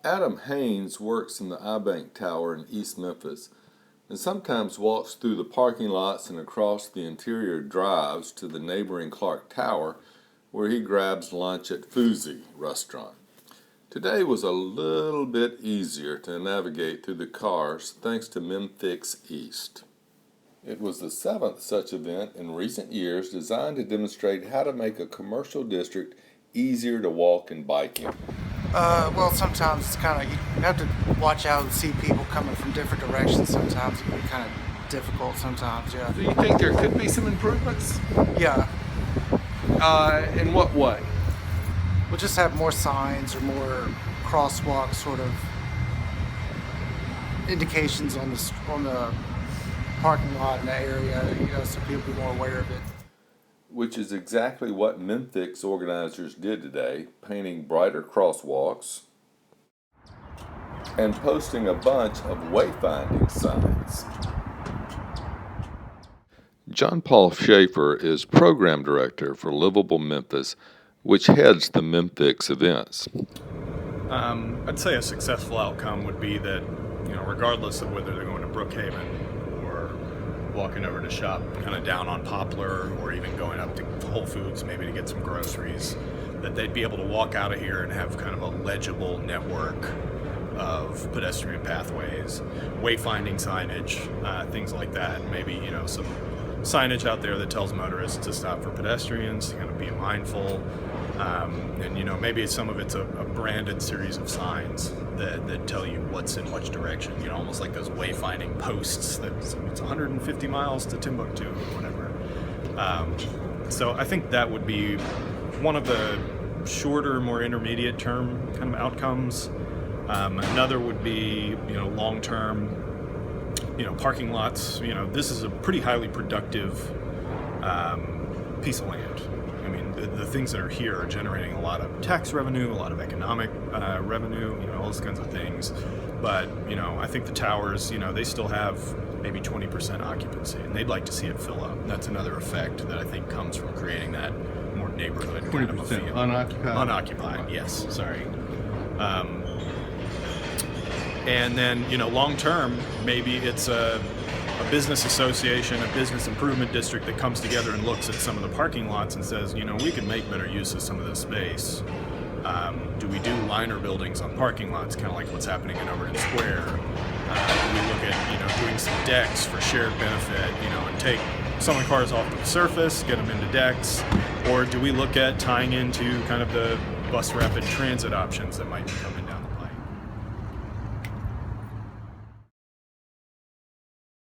Adam Haynes works in the iBank Tower in East Memphis and sometimes walks through the parking lots and across the interior drives to the neighboring Clark Tower where he grabs lunch at Foozie restaurant. Today was a little bit easier to navigate through the cars thanks to MEMfix East. It was the 7th such event in recent years designed to demonstrate how to make a commercial district easier to walk and bike in. Well, sometimes it's kind of, you have to watch out and see people coming from different directions. Sometimes it can be kind of difficult sometimes, yeah. Do you think there could be some improvements? Yeah, In what way? we'll just have more signs or more crosswalk sort of indications on the parking lot in the area, so people be more aware of it. Which is exactly what MEMfix organizers did today, painting brighter crosswalks and posting a bunch of wayfinding signs. John Paul Schaefer is program director for Livable Memphis, which heads the MEMfix events. I'd say a successful outcome would be that, regardless of whether they're going to Brookhaven or walking over to shop kind of down on Poplar or even going up to Whole Foods maybe to get some groceries, that they'd be able to walk out of here and have kind of a legible network of pedestrian pathways, wayfinding signage, things like that. Maybe, some signage out there that tells motorists to stop for pedestrians, to kind of be mindful. And maybe some of it's a branded series of signs that tell you what's in which direction, almost like those wayfinding posts that it's 150 miles to Timbuktu or whatever. So I think that would be one of the shorter, more intermediate term kind of outcomes. Another would be, long-term, parking lots. This is a pretty highly productive piece of land. I mean, the things that are here are generating a lot of tax revenue, a lot of economic revenue, all those kinds of things. But, I think the towers, they still have maybe 20% occupancy, and they'd like to see it fill up. And that's another effect that I think comes from creating that more neighborhood kind of a feel. Unoccupied? Unoccupied, yes, sorry. And then, long term, maybe it's a business association, a business improvement district that comes together and looks at some of the parking lots and says, we could make better use of some of this space. Do we do liner buildings on parking lots, kind of like what's happening in Overton Square? Do we look at, doing some decks for shared benefit, and take some of the cars off the surface, get them into decks? Or do we look at tying into kind of the bus rapid transit options that might be coming down